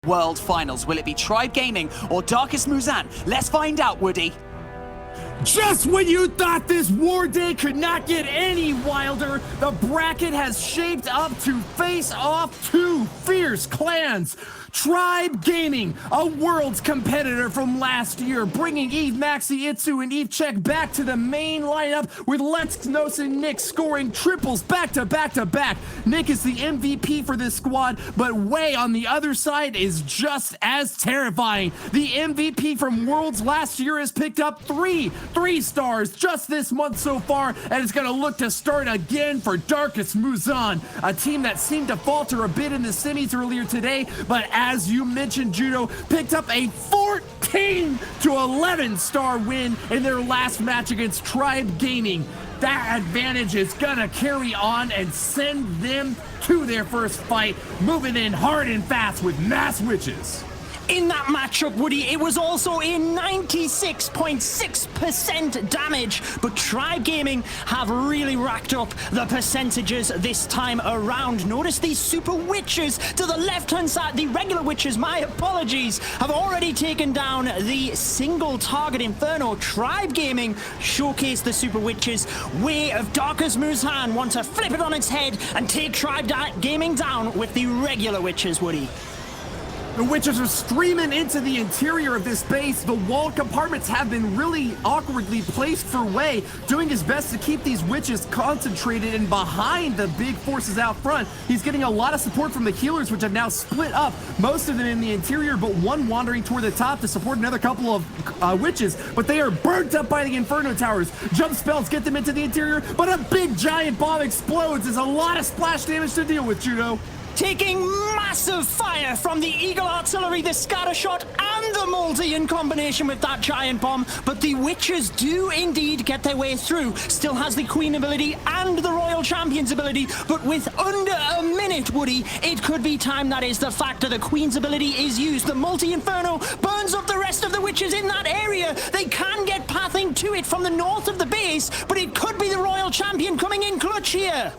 World Finals. Will it be Tribe Gaming or Darkest Muzhan? Let's find out, Woody. Just when you thought this war day could not get any wilder, the bracket has shaped up to face off two fierce clans. Tribe Gaming, a Worlds competitor from last year, bringing Eve Maxi Itsu and Eve Check back to the main lineup with Let's and Nick scoring triples back to back to back. Nick is the MVP for this squad, but Wei on the other side is just as terrifying. The MVP from Worlds last year has picked up three stars just this month so far, and is going to look to start again for Darkest Muzhan, a team that seemed to falter a bit in the semis earlier today, but as you mentioned, Judo picked up a 14 to 11 star win in their last match against Tribe Gaming. That advantage is gonna carry on and send them to their first fight, moving in hard and fast with mass witches. In that matchup, Woody, it was also a 96.6% damage, but Tribe Gaming have really racked up the percentages this time around. Notice these super witches to the left-hand side, the regular witches, my apologies, have already taken down the single target Inferno. Tribe Gaming showcased the super witches. Way of Darkest Muzhan want to flip it on its head and take Tribe Gaming down with the regular witches, Woody. The witches are streaming into the interior of this base. The wall compartments have been really awkwardly placed for Wei, doing his best to keep these witches concentrated and behind the big forces out front. He's getting a lot of support from the healers, which have now split up, most of them in the interior, but one wandering toward the top to support another couple of witches, but they are burnt up by the Inferno towers. Jump spells get them into the interior, but a big giant bomb explodes. There's a lot of splash damage to deal with, Judo. Taking massive fire from the Eagle Artillery, the scatter shot, and the multi in combination with that giant bomb. But the witches do indeed get their way through. Still has the Queen ability and the Royal Champion's ability, but with under a minute, Woody, it could be time. That is the fact that the Queen's ability is used. The multi-inferno burns up the rest of the witches in that area. They can get pathing to it from the north of the base, but it could be the Royal Champion coming in clutch here.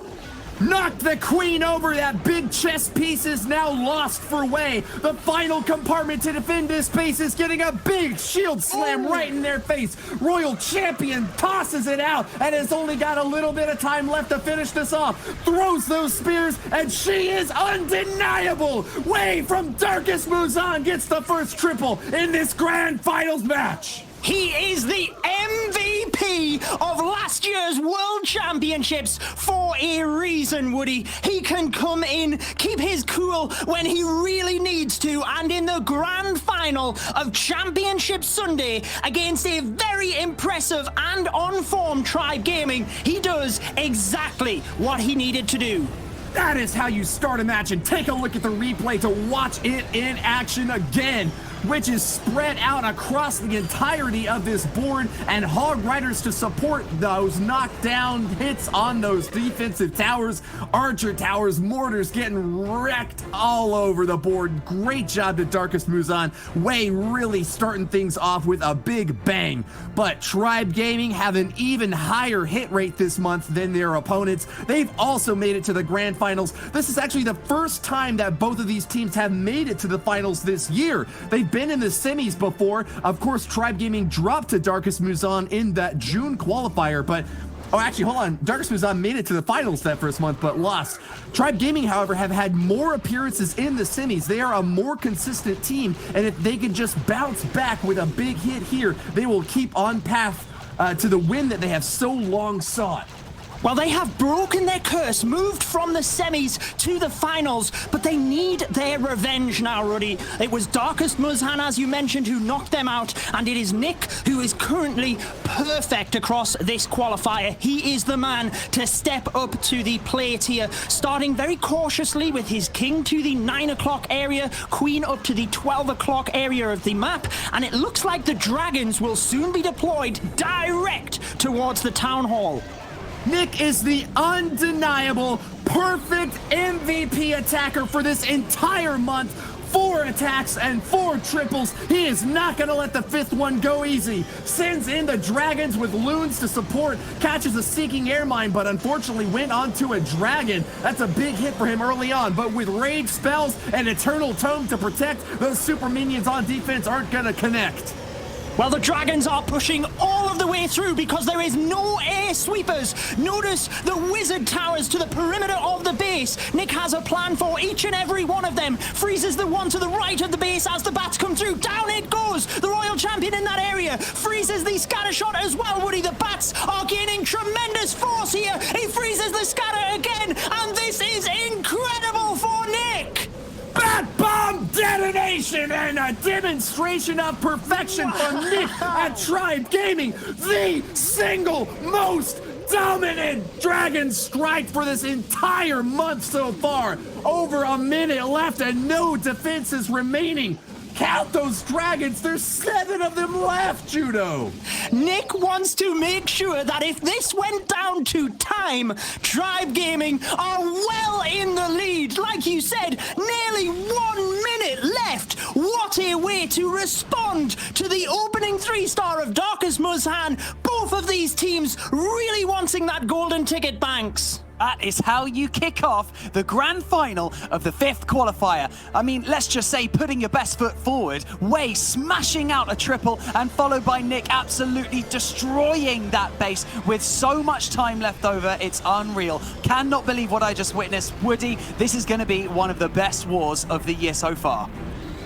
Knocked the Queen over. That big chess piece is now lost for Wei. The final compartment to defend this base is getting a big shield slam right in their face. Royal Champion tosses it out and has only got a little bit of time left to finish this off. Throws those spears, and she is undeniable. Wei from Darkest Muzhan gets the first triple in this grand finals match. He is the MVP of last year's World Championships for a reason, Woody. He can come in, keep his cool when he really needs to, and in the grand final of Championship Sunday against a very impressive and on-form Tribe Gaming, he does exactly what he needed to do. That is how you start a match, and take a look at the replay to watch it in action again. Witches spread out across the entirety of this board, and Hog Riders to support those knockdown hits on those defensive towers. Archer towers, mortars getting wrecked all over the board. Great job to Darkest Muzhan. Wei really starting things off with a big bang. But Tribe Gaming have an even higher hit rate this month than their opponents. They've also made it to the grand finals. This is actually the first time that both of these teams have made it to the finals this year. They've been in the semis before. Of course, Tribe Gaming dropped to Darkest Muzhan in that June qualifier, but oh, actually, hold on. Darkest Muzhan made it to the finals that first month, but lost. Tribe Gaming, however, have had more appearances in the semis. They are a more consistent team, and if they can just bounce back with a big hit here, they will keep on path to the win that they have so long sought. Well, they have broken their curse, moved from the semis to the finals, but they need their revenge now, Ruddy. It was Darkest Muzhan, as you mentioned, who knocked them out, and it is Nick who is currently perfect across this qualifier. He is the man to step up to the plate here, starting very cautiously with his king to the 9 o'clock area, queen up to the 12 o'clock area of the map, and it looks like the dragons will soon be deployed direct towards the town hall. Nick is the undeniable, perfect MVP attacker for this entire month. 4 attacks and 4 triples. He is not going to let the 5th one go easy. Sends in the dragons with loons to support. Catches a seeking air mine, but unfortunately went onto a dragon. That's a big hit for him early on, but with rage spells and eternal tome to protect, those super minions on defense aren't gonna connect. Well, the dragons are pushing all of the way through because there is no air sweepers. Notice the wizard towers to the perimeter of the base. Nick has a plan for each and every one of them. Freezes the one to the right of the base as the bats come through. Down it goes. The royal champion in that area freezes the scatter shot as well, Woody. The bats are gaining tremendous force here. He freezes the scatter again, and this is incredible for Nick. Bat bomb detonation and a demonstration of perfection from Nick at Tribe Gaming, the single most dominant Dragon Strike for this entire month so far. Over a minute left and no defenses remaining. Count those dragons, there's 7 of them left, Judo. Nick wants to make sure that if this went down to time, Tribe Gaming are well in the lead. Like you said, nearly 1 minute left. What a way to respond to the opening 3-star of Darkest Muzhan. Both of these teams really wanting that golden ticket, Banks. That is how you kick off the grand final of the 5th qualifier. I mean, let's just say putting your best foot forward, Wei smashing out a triple, and followed by Nick absolutely destroying that base with so much time left over. It's unreal. Cannot believe what I just witnessed. Woody, this is going to be one of the best wars of the year so far.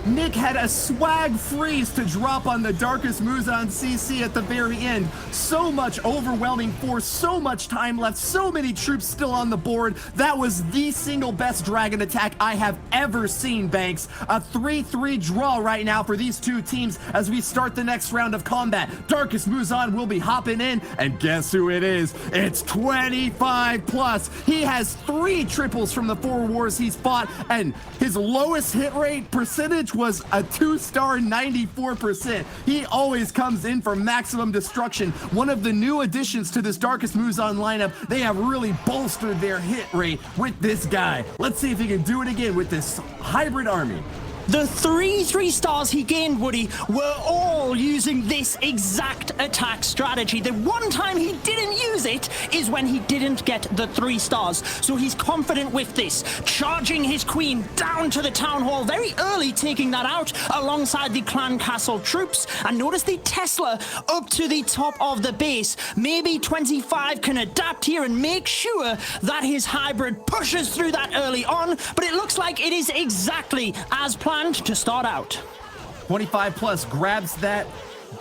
Nick had a swag freeze to drop on the Darkest Muzhan CC at the very end. So much overwhelming force, so much time left, so many troops still on the board. That was the single best dragon attack I have ever seen, Banks. A 3-3 draw right now for these two teams as we start the next round of combat. Darkest Muzhan will be hopping in, and guess who it is? It's 25 plus. He has 3 triples from the 4 wars he's fought, and his lowest hit rate percentage was a 2-star 94%. He always comes in for maximum destruction. One of the new additions to this Darkest Muzhan lineup, they have really bolstered their hit rate with this guy. Let's see if he can do it again with this hybrid army. The 3 stars he gained, Woody, were all using this exact attack strategy. The one time he didn't use it is when he didn't get the 3 stars. So he's confident with this, charging his queen down to the town hall very early, taking that out alongside the clan castle troops. And notice the Tesla up to the top of the base. Maybe 25 can adapt here and make sure that his hybrid pushes through that early on, but it looks like it is exactly as planned to start out. 25 plus grabs that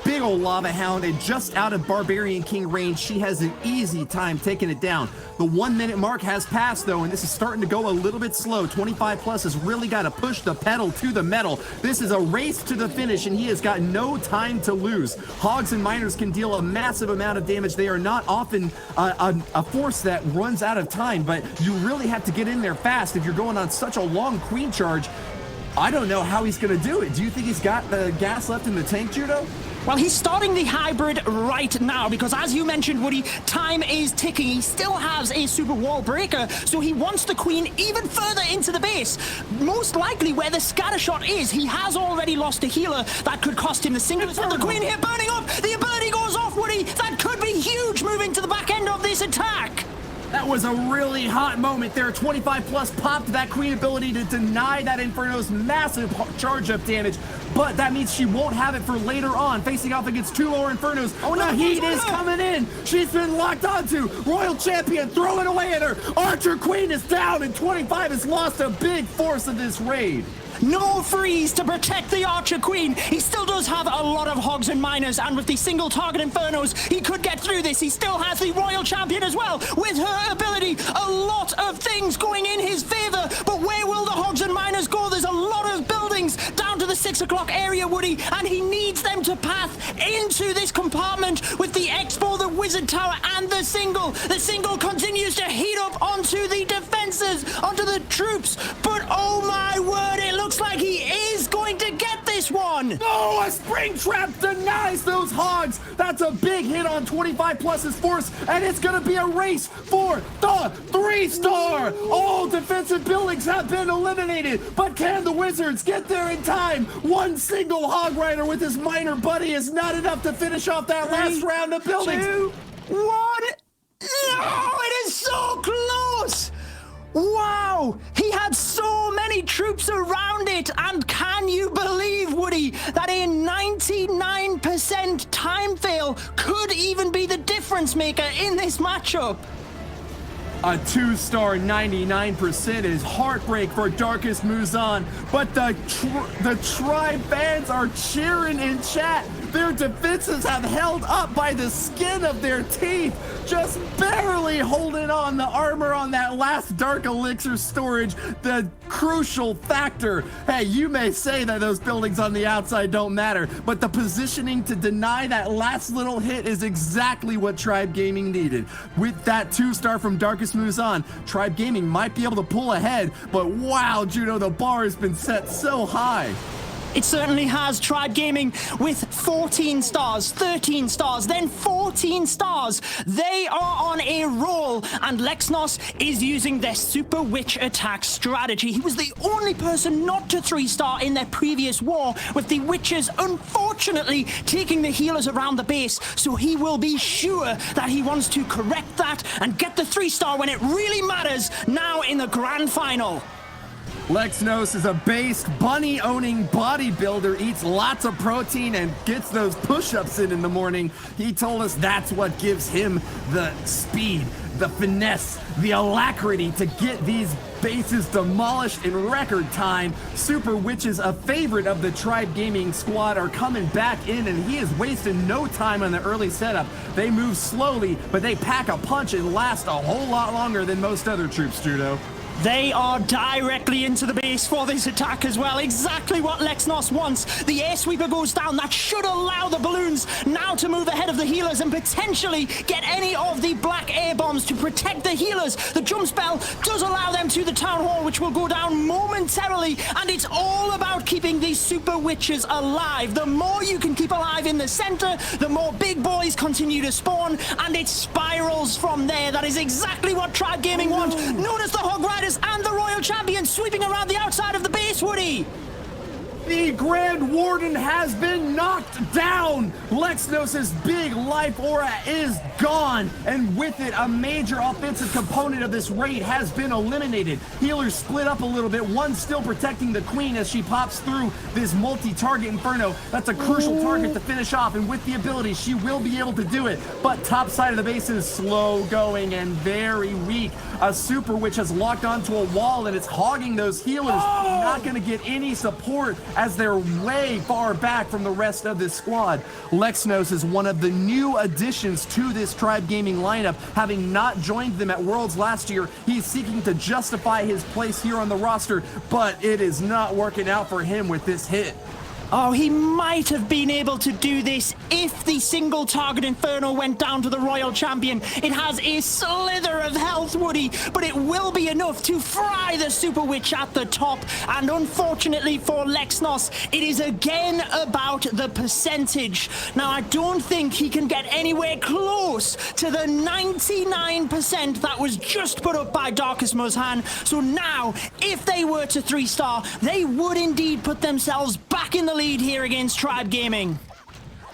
big ol' lava hound, and just out of Barbarian King range, she has an easy time taking it down. The 1 minute mark has passed though, and this is starting to go a little bit slow. 25 plus has really got to push the pedal to the metal. This is a race to the finish, and he has got no time to lose. Hogs and miners can deal a massive amount of damage. They are not often a force that runs out of time, but you really have to get in there fast if you're going on such a long queen charge. I don't know how he's going to do it. Do you think he's got the gas left in the tank, Judo? Well, he's starting the hybrid right now because, as you mentioned, Woody, time is ticking. He still has a super wall breaker, so he wants the queen even further into the base. Most likely where the scatter shot is, he has already lost a healer. That could cost him the singles. But the queen here burning up. The ability goes off, Woody. That could be huge moving to the back end of this attack. That was a really hot moment there. 25 plus popped that queen ability to deny that Inferno's massive charge up damage, but that means she won't have it for later on, facing off against 2 more Infernos. Oh no, the heat is coming in. She's been locked onto. Royal Champion throwing away at her. Archer Queen is down, and 25 has lost a big force of this raid. No freeze to protect the Archer Queen. He still does have a lot of hogs and miners, and with the single target Infernos, he could get through this. He still has the Royal Champion as well. With her ability, a lot of things going in his favor. But where will the hogs and miners go? There's a lot of buildings down to the 6 o'clock area, Woody, and he needs them to path into this compartment with the Expo, the Wizard Tower, and the single. The single continues to heat up onto the defenses, onto the troops. But oh my word, it looks like he is going to get this one. No, a spring trap denies those hogs. That's a big hit on 25 plus's force, and it's going to be a race for the 3-star. All defensive buildings have been eliminated, but can the Wizards get there in time? One single hog rider with his miner buddy is not enough to finish off that last round of buildings. 2, 1. No, it is so close. Wow! He had so many troops around it, and can you believe, Woody, that a 99% time fail could even be the difference maker in this matchup? A 2-star 99% is heartbreak for Darkest Muzhan, but the Tribe fans are cheering in chat. Their defenses have held up by the skin of their teeth, just barely holding on the armor on that last Dark Elixir storage, the crucial factor. Hey, you may say that those buildings on the outside don't matter, but the positioning to deny that last little hit is exactly what Tribe Gaming needed. With that 2-star from Darkest Muzhan, Tribe Gaming might be able to pull ahead, but wow, Judo, the bar has been set so high. It certainly has. Tribe Gaming with 14 stars, 13 stars, then 14 stars. They are on a roll, and Lexnos is using their Super Witch attack strategy. He was the only person not to 3-star in their previous war, with the Witches unfortunately taking the healers around the base, so he will be sure that he wants to correct that and get the 3-star when it really matters now in the grand final. Lexnos is a based, bunny-owning bodybuilder, eats lots of protein and gets those push-ups in the morning. He told us that's what gives him the speed, the finesse, the alacrity to get these bases demolished in record time. Super Witches, a favorite of the Tribe Gaming squad, are coming back in, and he is wasting no time on the early setup. They move slowly, but they pack a punch and last a whole lot longer than most other troops, Judo. They are directly into the base for this attack as well. Exactly what Lexnos wants. The air sweeper goes down. That should allow the balloons now to move ahead of the healers and potentially get any of the black air bombs to protect the healers. The jump spell does allow them to the town hall, which will go down momentarily. And it's all about keeping these Super Witches alive. The more you can keep alive in the center, the more big boys continue to spawn, and it spirals from there. That is exactly what Tribe Gaming want. Known as the Hog Riders and the Royal Champion sweeping around the outside of the base, Woody. The Grand Warden has been knocked down. Lexnos' big life aura is gone, and with it, a major offensive component of this raid has been eliminated. Healers split up a little bit, one still protecting the Queen as she pops through this multi-target Inferno. That's a crucial target to finish off, and with the ability, she will be able to do it. But top side of the base is slow going and very weak. A Super Witch has locked onto a wall, and it's hogging those healers. Not going to get any support as they're way far back from the rest of this squad. Lexnos is one of the new additions to this Tribe Gaming lineup. Having not joined them at Worlds last year, he's seeking to justify his place here on the roster, but it is not working out for him with this hit. Oh, he might have been able to do this if the single target Inferno went down to the Royal Champion. It has a slither of health, Woody, but it will be enough to fry the Super Witch at the top. And unfortunately for Lexnos, it is again about the percentage. Now, I don't think he can get anywhere close to the 99% that was just put up by Darkest Muzhan. So now, if they were to 3-star, they would indeed put themselves back in the lead here against Tribe Gaming.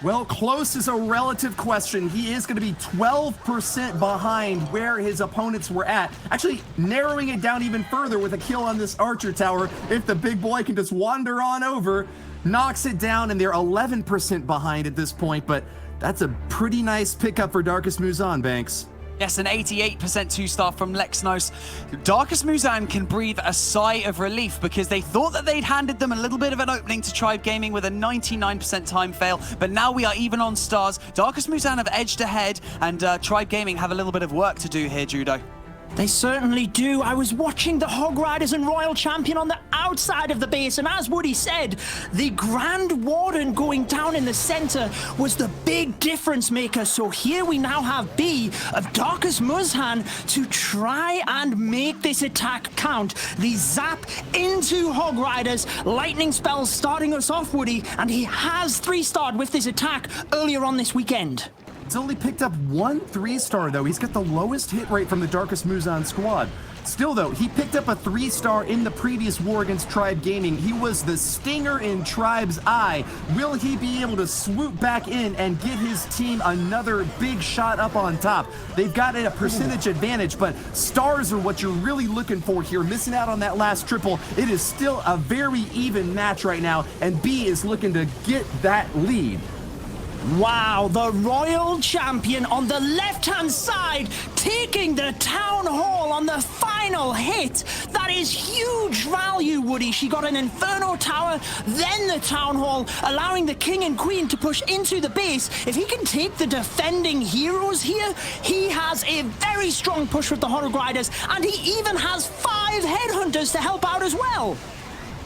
Well, close is a relative question. He is going to be 12% behind where his opponents were at. Actually, narrowing it down even further with a kill on this Archer Tower. If the big boy can just wander on over, knocks it down, and they're 11% behind at this point. But that's a pretty nice pickup for Darkest Muzhan, Banks. Yes, an 88% 2-star from Lexnos. Darkest Muzhan can breathe a sigh of relief because they thought that they'd handed them a little bit of an opening to Tribe Gaming with a 99% time fail, but now we are even on stars. Darkest Muzhan have edged ahead, and Tribe Gaming have a little bit of work to do here, Judo. They certainly do. I was watching the Hog Riders and Royal Champion on the outside of the base, and as Woody said, the Grand Warden going down in the center was the big difference maker. So here we now have B of Darkest Muzhan to try and make this attack count. The zap into Hog Riders, lightning spells starting us off, Woody, and he has 3-starred with this attack earlier on this weekend. He's only picked up one 3-star, though. He's got the lowest hit rate from the Darkest Muzhan squad. Still though, he picked up a 3-star in the previous war against Tribe Gaming. He was the stinger in Tribe's eye. Will he be able to swoop back in and get his team another big shot up on top? They've got a percentage advantage, but stars are what you're really looking for here. Missing out on that last triple, it is still a very even match right now, and B is looking to get that lead. Wow, the Royal Champion on the left-hand side taking the Town Hall on the final hit. That is huge value, Woody. She got an Inferno Tower, then the Town Hall, allowing the King and Queen to push into the base. If he can take the defending heroes here, he has a very strong push with the Hog Riders, and he even has 5 Headhunters to help out as well.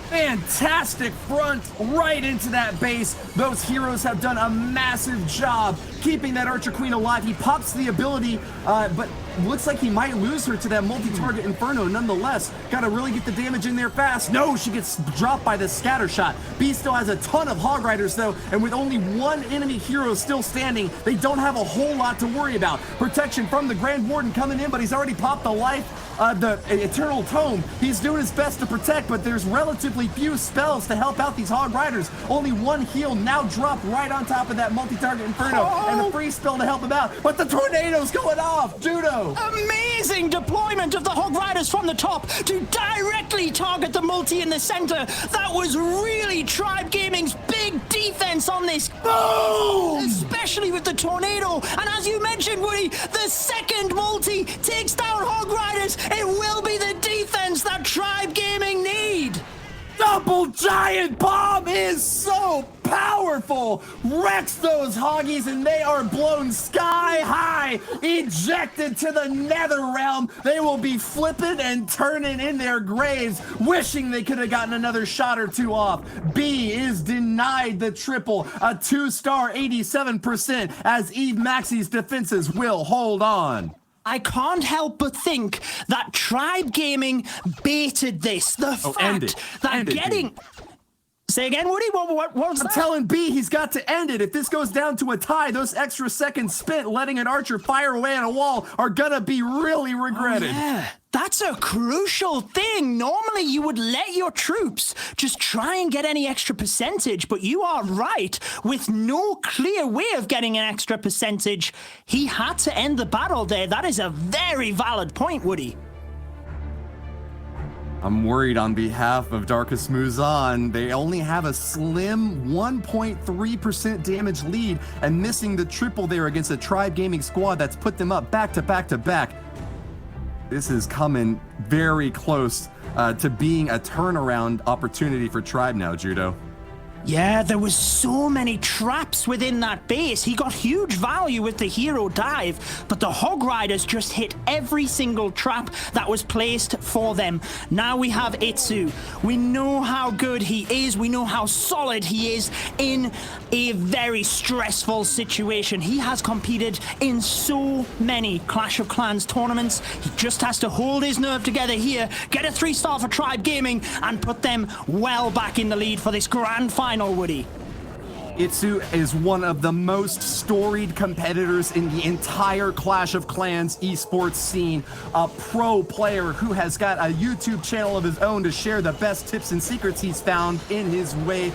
Fantastic front right into that base. Those heroes have done a massive job keeping that Archer Queen alive. He pops the ability, but looks like he might lose her to that multi-target Inferno nonetheless. Gotta really get the damage in there fast. No, she gets dropped by the scatter shot. B still has a ton of Hog Riders though, and with only one enemy hero still standing, they don't have a whole lot to worry about. Protection from the Grand Warden coming in, but he's already popped the life. The Eternal Tome. He's doing his best to protect, but there's relatively few spells to help out these Hog Riders. Only one heal now dropped right on top of that multi-target Inferno, and a free spell to help him out. But the tornado's going off, Judo. Amazing deployment of the Hog Riders from the top to directly target the multi in the center. That was really Tribe Gaming's big defense on this. Boom! Especially with the tornado. And as you mentioned, Woody, the second multi takes down Hog Riders. It will be the defense that Tribe Gaming need. Double giant bomb is so powerful. Wrecks those hoggies and they are blown sky high, ejected to the nether realm. They will be flipping and turning in their graves, wishing they could have gotten another shot or two off. B is denied the triple, a 2-star 87% as Eve Maxi's defenses will hold on. I can't help but think that Tribe Gaming baited this. The fact that getting... Say again, Woody? What was that? I'm telling B he's got to end it. If this goes down to a tie, those extra seconds spent letting an archer fire away on a wall are gonna be really regretted. Oh, yeah. That's a crucial thing. Normally you would let your troops just try and get any extra percentage, but you are right. With no clear way of getting an extra percentage, he had to end the battle there. That is a very valid point, Woody. I'm worried on behalf of Darkest Muzhan. They only have a slim 1.3% damage lead and missing the triple there against a Tribe Gaming squad that's put them up back to back to back. This is coming very close to being a turnaround opportunity for Tribe now, Judo. Yeah, there was so many traps within that base. He got huge value with the hero dive, but the Hog Riders just hit every single trap that was placed for them. Now we have Itsu. We know how good he is. We know how solid he is in a very stressful situation. He has competed in so many Clash of Clans tournaments. He just has to hold his nerve together here, get a 3-star for Tribe Gaming, and put them well back in the lead for this grand final. Woody. Itsu is one of the most storied competitors in the entire Clash of Clans esports scene. A pro player who has got a YouTube channel of his own to share the best tips and secrets he's found in his way.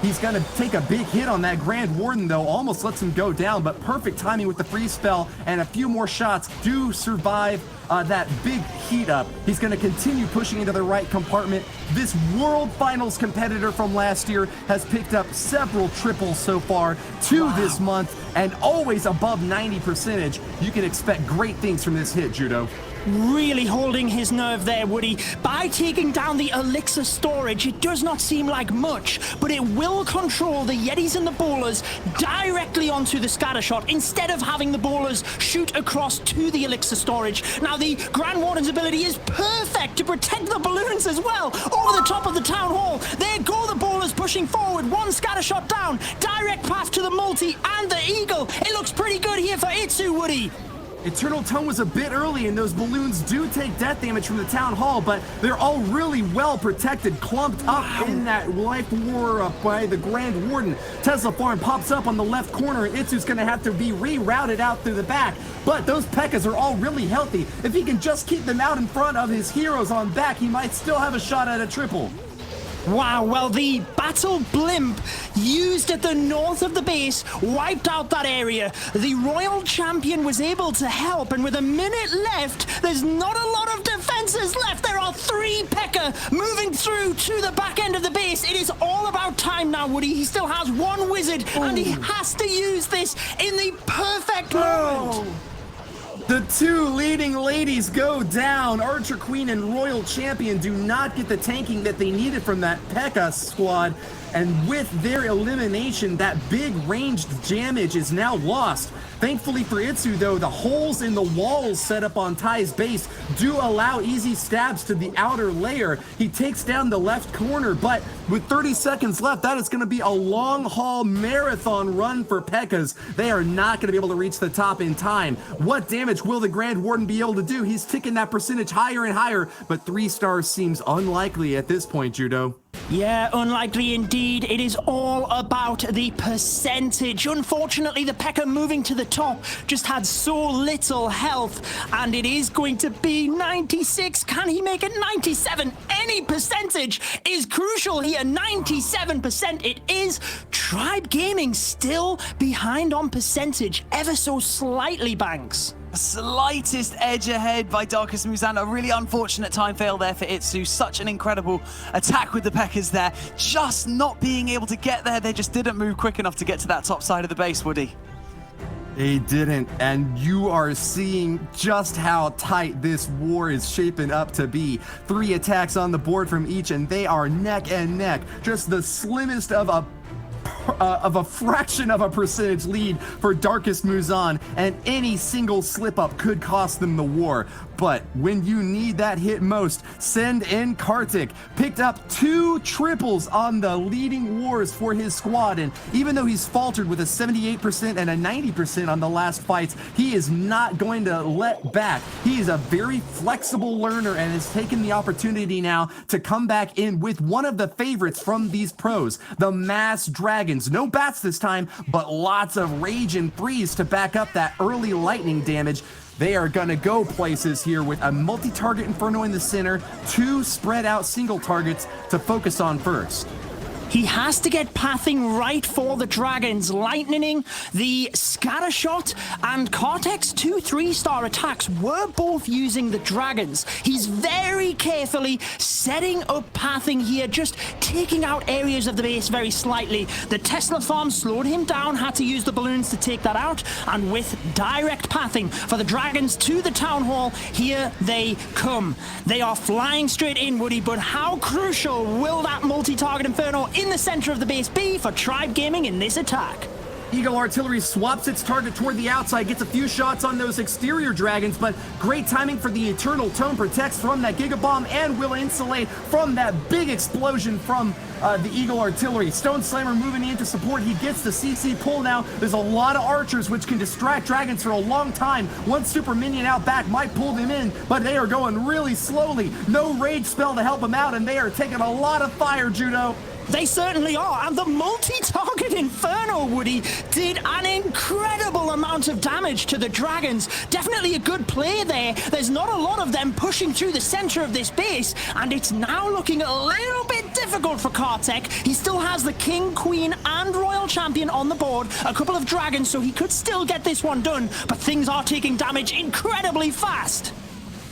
He's going to take a big hit on that Grand Warden, though. Almost lets him go down, but perfect timing with the free spell, and a few more shots do survive that big heat up. He's going to continue pushing into the right compartment. This World Finals competitor from last year has picked up several triples so far, 2 this month, and always above 90%. You can expect great things from this hit, Judo. Really holding his nerve there, Woody. By taking down the elixir storage, it does not seem like much, but it will control the Yetis and the bowlers directly onto the scatter shot instead of having the bowlers shoot across to the elixir storage. Now, the Grand Warden's ability is perfect to protect the balloons as well. Over the top of the Town Hall, there go the bowlers pushing forward. One scatter shot down, direct path to the multi and the eagle. It looks pretty good here for Itsu, Woody. Eternal Tone was a bit early, and those balloons do take death damage from the Town Hall, but they're all really well protected, clumped up in that life war by the Grand Warden. Tesla Farm pops up on the left corner, and Itsu's going to have to be rerouted out through the back. But those P.E.K.K.A.s are all really healthy. If he can just keep them out in front of his heroes on back, he might still have a shot at a triple. Wow, well, the battle blimp used at the north of the base wiped out that area. The Royal Champion was able to help, and with a minute left, there's not a lot of defenses left. There are 3 P.E.K.K.A. moving through to the back end of the base. It is all about time now, Woody. He still has 1 wizard, and he has to use this in the perfect moment. The 2 leading ladies go down. Archer Queen and Royal Champion do not get the tanking that they needed from that P.E.K.K.A. squad. And with their elimination, that big ranged damage is now lost. Thankfully for Itsu, though, the holes in the walls set up on Ty's base do allow easy stabs to the outer layer. He takes down the left corner, but with 30 seconds left, that is going to be a long-haul marathon run for P.E.K.K.A.s. They are not going to be able to reach the top in time. What damage will the Grand Warden be able to do? He's ticking that percentage higher and higher, but 3 stars seems unlikely at this point, Judo. Yeah, unlikely indeed. It is all about the percentage. Unfortunately, the P.E.K.K.A. moving to the top just had so little health, and it is going to be 96. Can he make it 97? Any percentage is crucial here. 97% it is. Tribe Gaming still behind on percentage, ever so slightly, Banks. Slightest edge ahead by Darkus Muzhan. A really unfortunate time fail there for Itsu. Such an incredible attack with the P.E.K.K.A.s there. Just not being able to get there. They just didn't move quick enough to get to that top side of the base, Woody. They didn't, and you are seeing just how tight this war is shaping up to be. 3 attacks on the board from each, and they are neck and neck. Just the slimmest of a fraction of a percentage lead for Darkus Muzhan, and any single slip-up could cost them the war. But when you need that hit most, send in Kartik. Picked up 2 triples on the leading wars for his squad, and even though he's faltered with a 78% and a 90% on the last fights, he is not going to let back. He is a very flexible learner and has taken the opportunity now to come back in with one of the favorites from these pros, the Mass Dragons. No bats this time, but lots of rage and freeze to back up that early lightning damage. They are going to go places here with a multi-target Inferno in the center, 2 spread out single targets to focus on first. He has to get pathing right for the Dragons. Lightning, the Scatter Shot, and Cortex 2 3-star attacks were both using the Dragons. He's very carefully setting up pathing here, just taking out areas of the base very slightly. The Tesla Farm slowed him down, had to use the balloons to take that out, and with direct pathing for the Dragons to the Town Hall, here they come. They are flying straight in, Woody, but how crucial will that multi-target Inferno in the center of the base be for Tribe Gaming in this attack? Eagle Artillery swaps its target toward the outside, gets a few shots on those exterior dragons, but great timing for the Eternal Tone, protects from that Giga Bomb and will insulate from that big explosion from the Eagle Artillery. Stone Slammer moving in to support. He gets the CC pull now. There's a lot of archers which can distract dragons for a long time. One super minion out back might pull them in, but they are going really slowly. No rage spell to help them out, and they are taking a lot of fire, Judo. They certainly are, and the multi-target Inferno, Woody, did an incredible amount of damage to the Dragons. Definitely a good play there. There's not a lot of them pushing through the center of this base, and it's now looking a little bit difficult for Kartik. He still has the King, Queen, and Royal Champion on the board, a couple of Dragons, so he could still get this one done, but things are taking damage incredibly fast.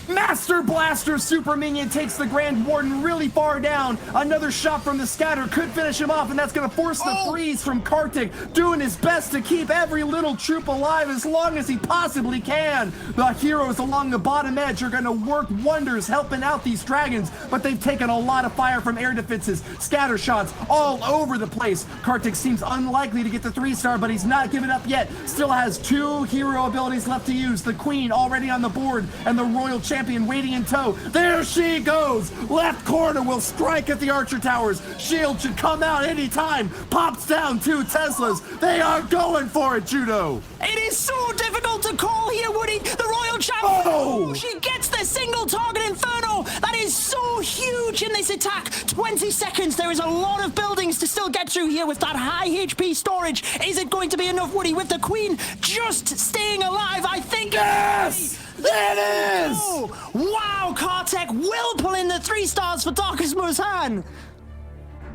Master Blaster Super Minion takes the Grand Warden really far down. Another shot from the Scatter could finish him off, and that's going to force the freeze from Kartik, doing his best to keep every little troop alive as long as he possibly can. The heroes along the bottom edge are going to work wonders helping out these dragons, but they've taken a lot of fire from air defenses, scatter shots all over the place. Kartik seems unlikely to get the 3-star, but he's not giving up yet. Still has 2 hero abilities left to use. The Queen already on the board, and the Royal Champion Champion waiting in tow. There she goes. Left corner will strike at the Archer Towers. Shield should come out anytime. Pops down 2 Teslas. They are going for it, Judo. It is so difficult to call here, Woody. The Royal Champion. Oh! She gets the single target Inferno. That is so huge in this attack. 20 seconds. There is a lot of buildings to still get through here with that high HP storage. Is it going to be enough, Woody, with the Queen just staying alive? I think. Yes! It is! Oh, wow, Kartek will pull in the 3 stars for Darkest Muzhan.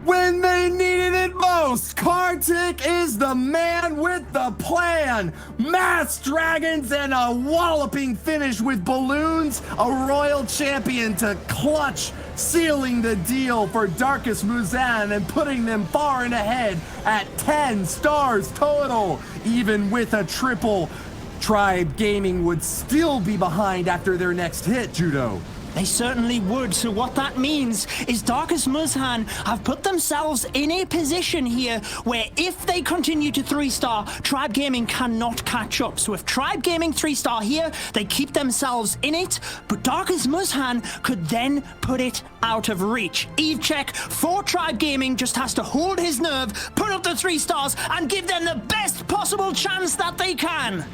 When they needed it most, Kartik is the man with the plan. Mass dragons and a walloping finish with balloons. A Royal Champion to clutch, sealing the deal for Darkest Muzhan and putting them far and ahead at 10 stars total. Even with a triple, Tribe Gaming would still be behind after their next hit, Judo. They certainly would. So what that means is Darkest Muzhan have put themselves in a position here where if they continue to 3-star, Tribe Gaming cannot catch up. So if Tribe Gaming 3-star here, they keep themselves in it, but Darkest Muzhan could then put it out of reach. Eve Check for Tribe Gaming just has to hold his nerve, put up the 3 stars, and give them the best possible chance that they can.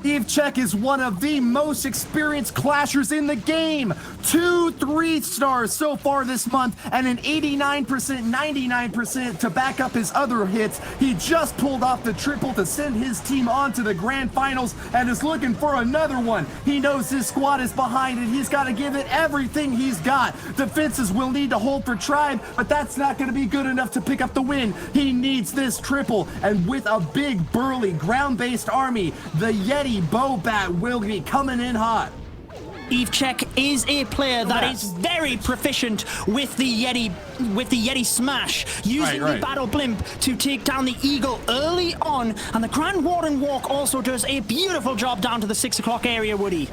Eve Check is one of the most experienced clashers in the game. 2 3-stars so far this month and an 89%, 99% to back up his other hits. He just pulled off the triple to send his team on to the grand finals and is looking for another one. He knows his squad is behind it. He's got to give it everything he's got. Defenses will need to hold for Tribe, but that's not going to be good enough to pick up the win. He needs this triple, and with a big, burly, ground-based army, the Yeti Bobat will be coming in hot. Eve Check is a player that is very proficient with the Yeti Smash, using the Battle Blimp to take down the Eagle early on, and the Grand Warden Walk also does a beautiful job down to the 6 o'clock area, Woody.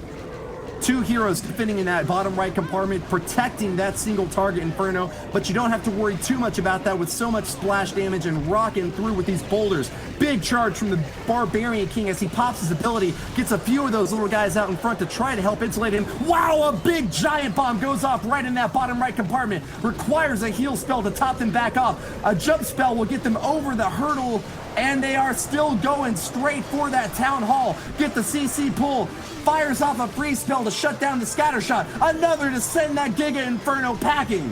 2 heroes defending in that bottom right compartment, protecting that single target Inferno, but you don't have to worry too much about that with so much splash damage and rocking through with these boulders. Big charge from the Barbarian King as he pops his ability, gets a few of those little guys out in front to try to help insulate him. Wow, a big giant bomb goes off right in that bottom right compartment. Requires a heal spell to top them back off. A jump spell will get them over the hurdle, and they are still going straight for that Town Hall. Get the CC pull. Fires off a free spell to shut down the scatter shot. Another to send that Giga Inferno packing.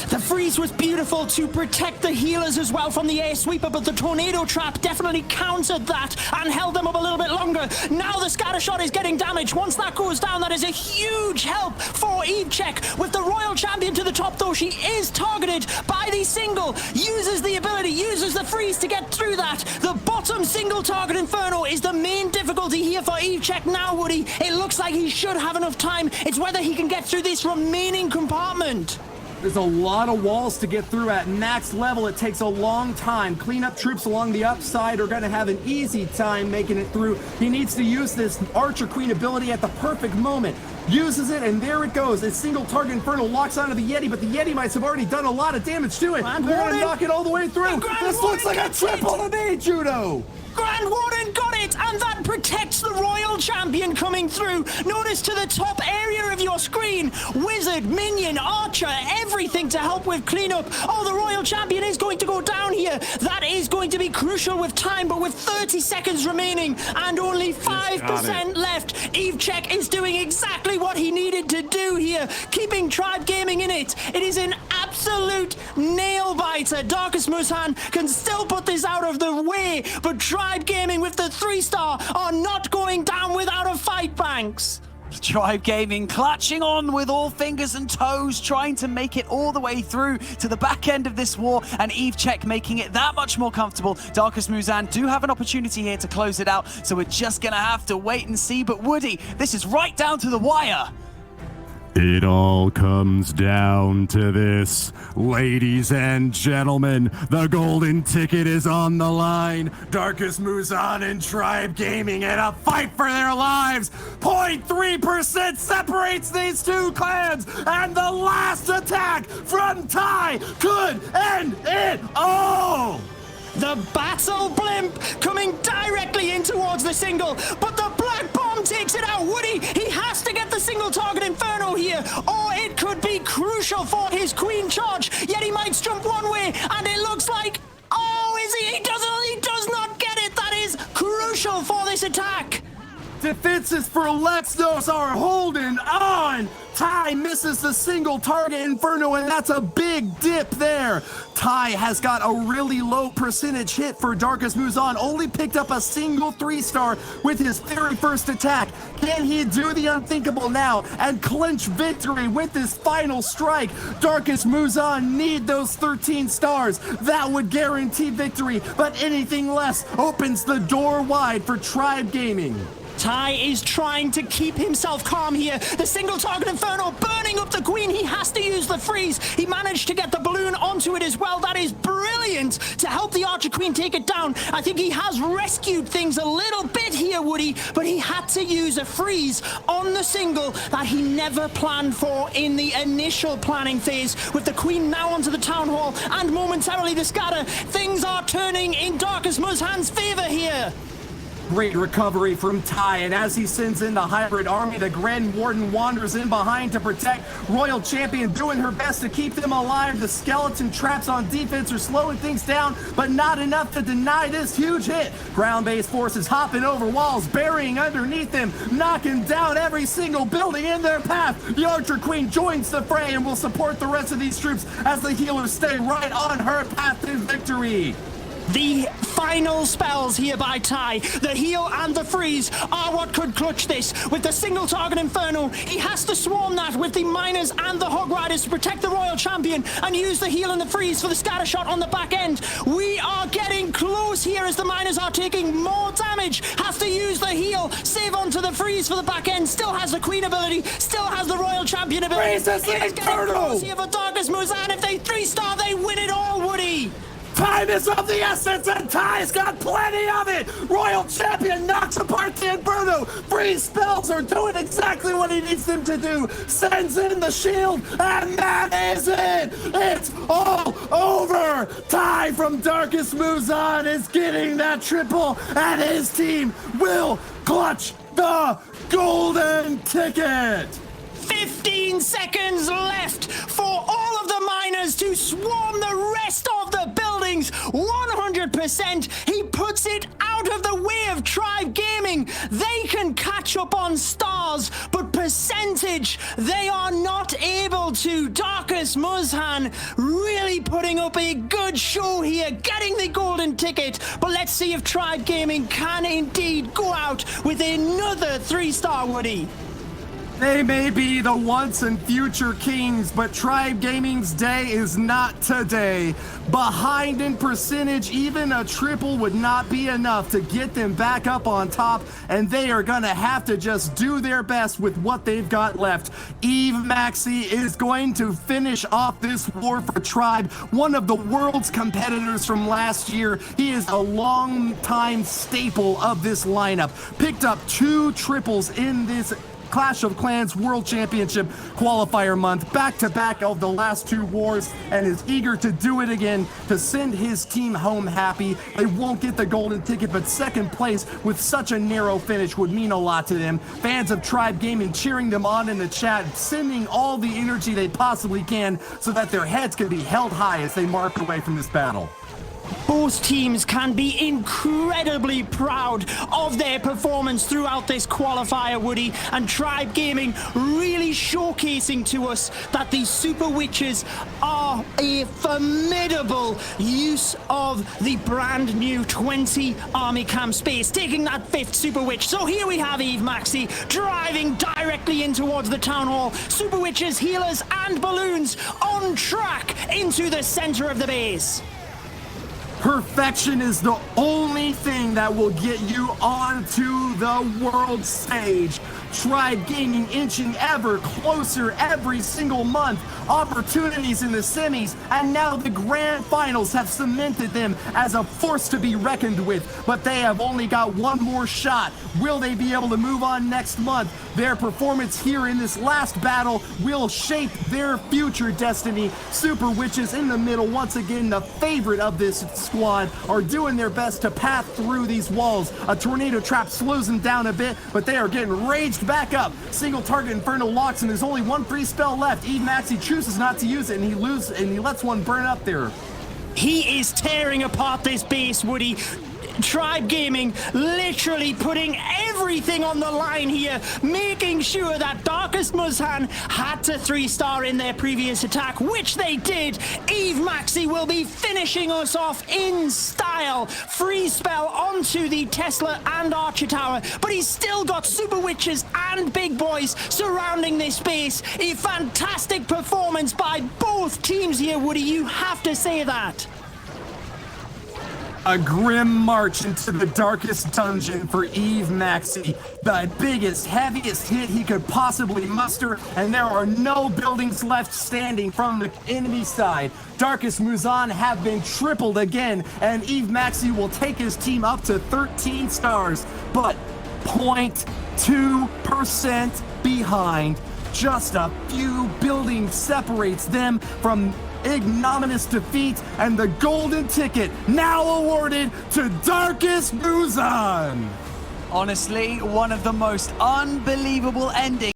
The freeze was beautiful to protect the healers as well from the air sweeper, but the tornado trap definitely countered that and held them up a little bit longer. Now the scatter shot is getting damaged. Once that goes down, that is a huge help for Eve Check. With the Royal Champion to the top, though, she is targeted by the single. Uses the ability, uses the freeze to get through that. The bottom single target Inferno is the main difficulty here for Eve Check now, Woody. It looks like he should have enough time. It's whether he can get through this remaining compartment. There's a lot of walls to get through at max level. It takes a long time. Cleanup troops along the upside are going to have an easy time making it through. He needs to use this Archer Queen ability at the perfect moment. Uses it, and there it goes. A single target Inferno locks onto the Yeti, but the Yeti mites have already done a lot of damage to it. They're going to knock it all the way through. This looks like a triple to me, Judo. Grand Warden got it, and that protects the Royal Champion coming through. Notice to the top area of your screen, Wizard, Minion, Archer, everything to help with cleanup. Oh, the Royal Champion is going to go down here. That is going to be crucial with time, but with 30 seconds remaining and only 5% left, Eve Check is doing exactly what he needed to do here, keeping Tribe Gaming in it. It is an absolute nail-biter. Darkest Muzhan can still put this out of the way, but Tribe Gaming with the 3-star are not going down without a fight, Banks. Tribe Gaming clutching on with all fingers and toes, trying to make it all the way through to the back end of this war, and Eve Check making it that much more comfortable. Darkest Muzhan do have an opportunity here to close it out, so we're just gonna have to wait and see. But Woody, this is right down to the wire. It all comes down to this. Ladies and gentlemen, the golden ticket is on the line. Darkest Muzhan and Tribe Gaming in a fight for their lives. 0.3% separates these two clans, and the last attack from Ty could end it all. The Battle Blimp coming directly in towards the single, but the Black Bomb takes takes it out. Woody, he has to get the single target Inferno here, or it could be crucial for his queen charge. Yet he might jump one way, and it looks like, oh, is he? He does not get it. That is crucial for this attack. Defenses for Lexnos are holding on. Ty misses the single target Inferno, and that's a big dip there. Ty has got a really low percentage hit for Darkus Muzhan, only picked up a single 3-star with his very first attack. Can he do the unthinkable now and clinch victory with this final strike? Darkus Muzhan need those 13 stars. That would guarantee victory, but anything less opens the door wide for Tribe Gaming. Ty is trying to keep himself calm here. The single target Inferno burning up the queen. He has to use the freeze. He managed to get the balloon onto it as well. That is brilliant to help the Archer Queen take it down. I think he has rescued things a little bit here, Woody, but he had to use a freeze on the single that he never planned for in the initial planning phase. With the queen now onto the town hall and momentarily the scatter, things are turning in Darkus Muzhan's favor here. Great recovery from Ty, and as he sends in the hybrid army, the Grand Warden wanders in behind to protect Royal Champion, doing her best to keep them alive. The skeleton traps on defense are slowing things down, but not enough to deny this huge hit. Ground-based forces hopping over walls, burying underneath them, knocking down every single building in their path. The Archer Queen joins the fray and will support the rest of these troops as the healers stay right on her path to victory. The final spells here by Ty, the heal and the freeze, are what could clutch this. With the single target Inferno, he has to swarm that with the miners and the Hog Riders to protect the Royal Champion and use the heal and the freeze for the scatter shot on the back end. We are getting close here as the miners are taking more damage. Has to use the heal, save onto the freeze for the back end, still has the Queen ability, still has the Royal Champion ability. Freeze is It is getting Inferno! close here for Darkus Muzhan. If they 3-star, they win it all, Woody. Time is of the essence, and Ty's got plenty of it! Royal Champion knocks apart the Inferno! Freeze spells are doing exactly what he needs them to do! Sends in the shield, and that is it! It's all over! Ty from Darkus Muzhan is getting that triple, and his team will clutch the golden ticket! 15 seconds left for all of the miners to swarm the rest of the buildings. 100%. He puts it out of the way of Tribe Gaming. They can catch up on stars, but percentage, they are not able to. Darkus Muzhan really putting up a good show here, getting the golden ticket. But let's see if Tribe Gaming can indeed go out with another 3-star, Woody. They may be the once and future kings, but Tribe Gaming's day is not today. Behind in percentage, even a triple would not be enough to get them back up on top, and they are gonna have to just do their best with what they've got left. Eve Maxi is going to finish off this war for Tribe, one of the world's competitors from last year. He is a long-time staple of this lineup. Picked up 2 triples in this Clash of Clans World Championship qualifier month, back-to-back of the last 2 wars, and is eager to do it again to send his team home happy. They won't get the golden ticket, but second place with such a narrow finish would mean a lot to them. Fans of Tribe Gaming cheering them on in the chat, sending all the energy they possibly can so that their heads can be held high as they march away from this battle. Both teams can be incredibly proud of their performance throughout this qualifier, Woody, and Tribe Gaming really showcasing to us that the Super Witches are a formidable use of the brand new 20 Army Camp space, taking that 5th Super Witch. So here we have Eve Maxi driving directly in towards the Town Hall. Super Witches, healers, and balloons on track into the center of the base. Perfection is the only thing that will get you onto the world stage. Tribe Gaming inching ever closer every single month. Opportunities in the semis, and now the grand finals have cemented them as a force to be reckoned with. But they have only got one more shot. Will they be able to move on next month? Their performance here in this last battle will shape their future destiny. Super Witches in the middle, once again the favorite of this squad, are doing their best to path through these walls. A tornado trap slows them down a bit, but they are getting raged back up. Single target Inferno locks, and there's only one free spell left. Eve Maxi chooses not to use it, and he lets one burn up there. He is tearing apart this base, Woody. Tribe Gaming literally putting everything on the line here, making sure that Darkest Muzhan had to 3-star in their previous attack, which they did. Eve Maxi will be finishing us off in style. Free spell onto the Tesla and Archer Tower, but he's still got Super Witches and Big Boys surrounding this base. A fantastic performance by both teams here, Woody. You have to say that. A grim march into the darkest dungeon for Eve Maxi. The biggest, heaviest hit he could possibly muster, and there are no buildings left standing from the enemy side. Darkest Muzhan have been tripled again, and Eve Maxi will take his team up to 13 stars, but 0.2% behind. Just a few buildings separates them from ignominious defeat, and the golden ticket now awarded to Darkest Muzhan. Honestly, one of the most unbelievable endings